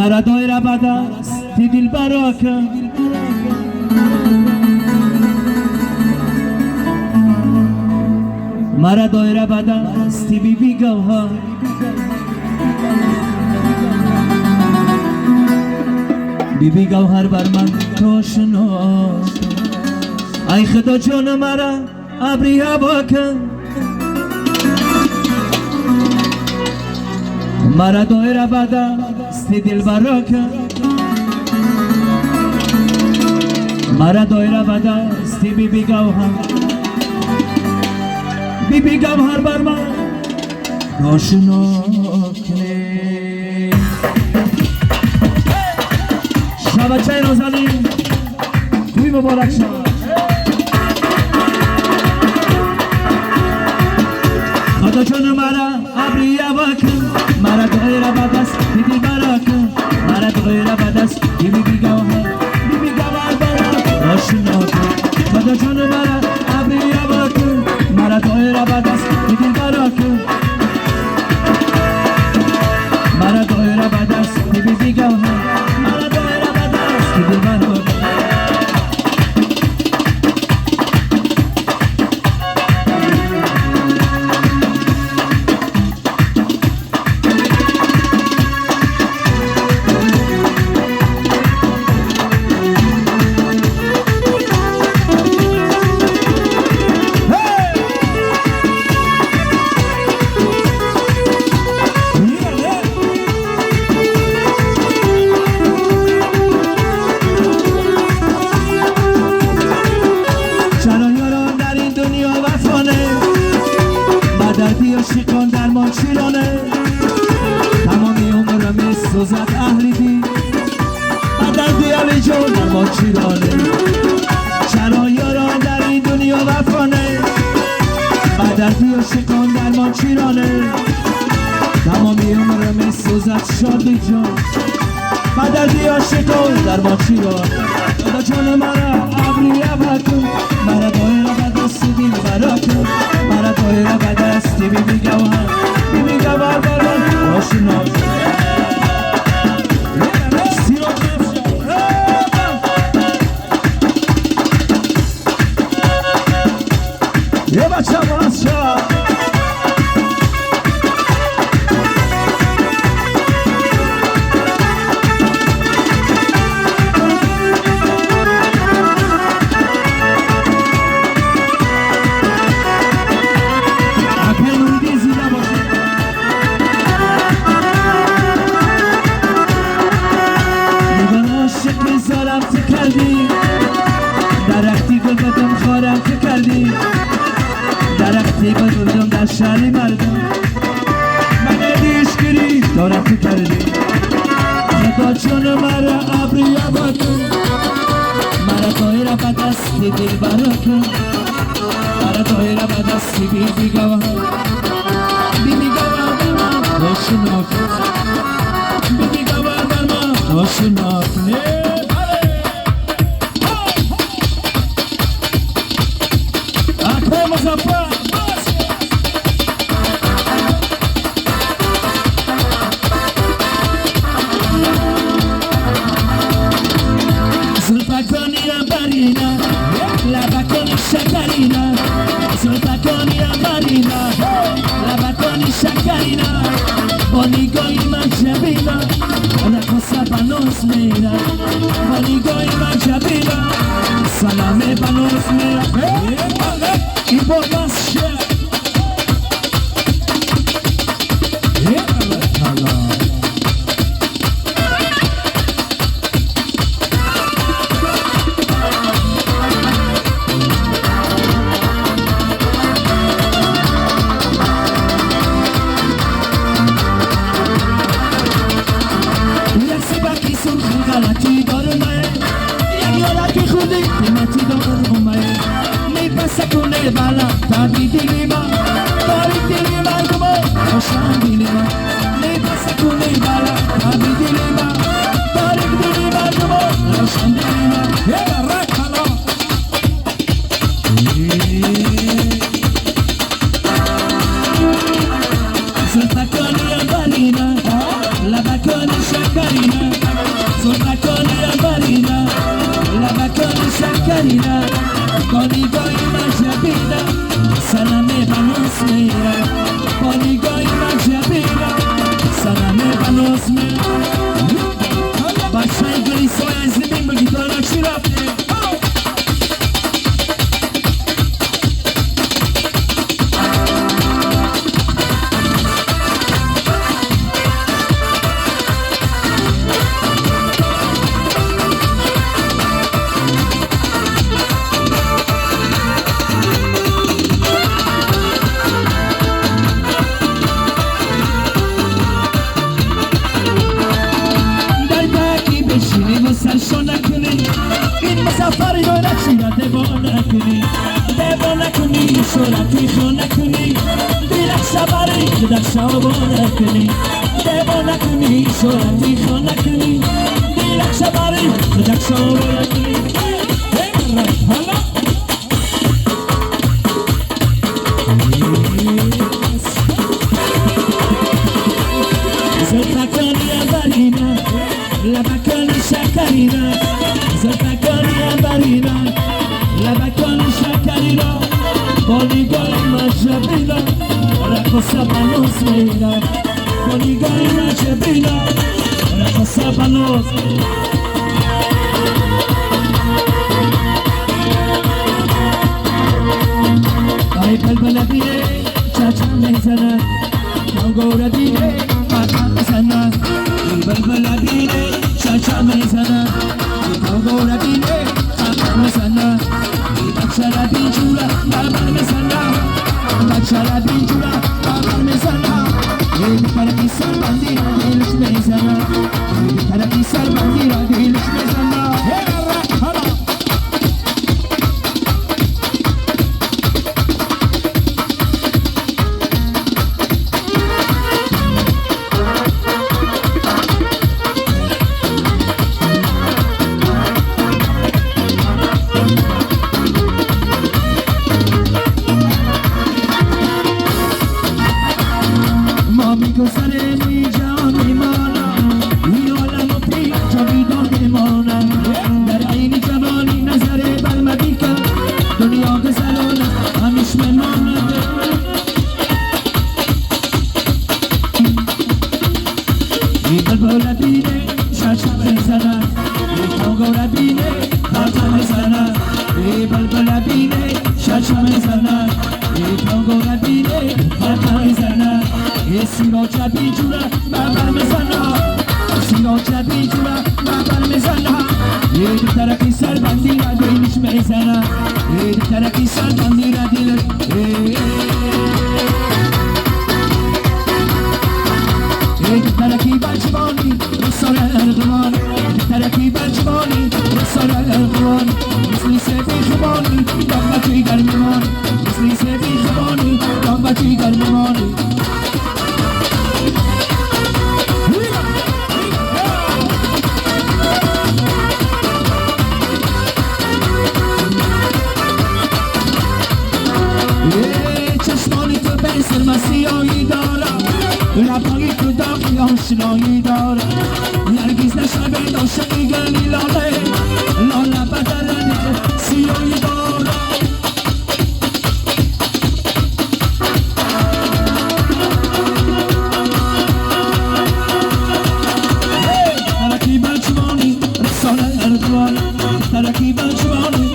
مرا دایره به دست دل برا کن مرا دایره به دست بی بی گوهر بی بی گوهر بر من تو شنا ای خدا جان مرا ابری هوا کن مرا دایره به دست دل برا کن مرا دایره به دست بی بی گوهر بی بی گوهر بر من آشنا کنی شب بچه نازنین توی مبارک شد خدا جان مرا ابری هوا کن مرا دایره به دست دل برا کن مرا دایره به دست بی بی گوهر بی بی گوهر بر من آشنا کن خدا جان مرا ابری هوا کن مرا دایره به دست دل برا کن مرا دایره به دست بی بی گوهر مرا دایره به دست دل برا کن عاشقان درمان شیرانه تمامی عمرم سوزد اهلی دی دردی علی جان درمان شیرانه چرا یاران در این دنیا وفانه دردی عاشقان درمان شیرانه تمامی عمرم سوزد شادی جان دردی عاشقان درمان شیرانه خدا جان مرا ابری هوا کن مرا دایره به دست دل برا کن مرا دایره به دست بی بی گوهر بی بی گوهر بر من آشنا یه بچه باز شد درختی گل بدم خارم که کردی درختی گل بدم در شهری مردم من دیشگیری دارم که کردی خدا جان مرا ابری هوا کن مرا دایره به دست دل برا کن مرا دایره به دست بی بی گوهر بی بی گوهر بر من آشنا کن بی بی گوهر بر من آشنا کن Shakarina, Sultakoni Amarina, Labakoni Shakarina, Bonigo Imanjabina, La Cosa Panos Mera, Bonigo Imanjabina, Salame Panos Mera, Ibolas Share. Bala, tabi dilima, tabi dilima, como oşan dilima. Ne pasa con el bala, tabi dilima, tabi dilima, como oşan dilima. Yega rakala. Sulta con la balina, la bacona shakarina. شکرینا با نگاهی مجبینا سنمه بنوس میرا با نگاهی مجبینا سنمه بنوس میرا بچه‌ی گلی سوی زمین بگی دارم چی رفته سرشو نکنی این مسافری رو نچیده دبا نکنی شورتی خو نکنی دیرک شبری دیرک شابو نکنی دبا نکنی شورتی خو نکنی دیرک شبری دیرک شابو نکنی زلفکانی ابرینا لبکانی شکرینا زلفکانی ابرینا لبکانی شکرینا با نگاهی مجبینا رقص بنوس میرا با نگاهی مجبینا رقص بنوس ای بلبل دیره چچم میزند نگوره دیره پرکم میزند ای بلبل دیره چچم میزند نگوره دیره پرکم میزند ای بچه را بیجورا بربر میزند بچه را بیجورا بربر میزند ای بیترکی سر بندی را دیلش میزند ای بیترکی سر بندی را دیلش میزند گذره جا میمانم این عالم و پی جاویدان میمانم در عین جوانی نظر بلمدی کرد دنیا گذرانه همیش میماند ای بلبل بینه شرشم میزند ای تانگو بینه خاتم میزند ای بلبل بینه شرشم میزند ای تانگو بینه خاتم میزند ای سیراج بیجوره بربر میزنه سیراج بیجوره بربر میزنه ای دو طرفی سربندی را دیلش میزنه ای دو طرفی سربندی را دیلش ای دو طرفی بجوانی رسال ارغوان دو طرفی بجوانی رسال ارغوان مثلی سفی خبانی دام بچی گرمیمان مثلی سفی خبانی دام بچی گرمیمانی چشمانی تو به سرمسیایی دارم لبایی تو داغی آشنایی دارم نرگیز نشبه داشتی گلی لاله لاله بدرنی سیایی دارم ترکی بچوانی رسال ارگوان ترکی بچوانی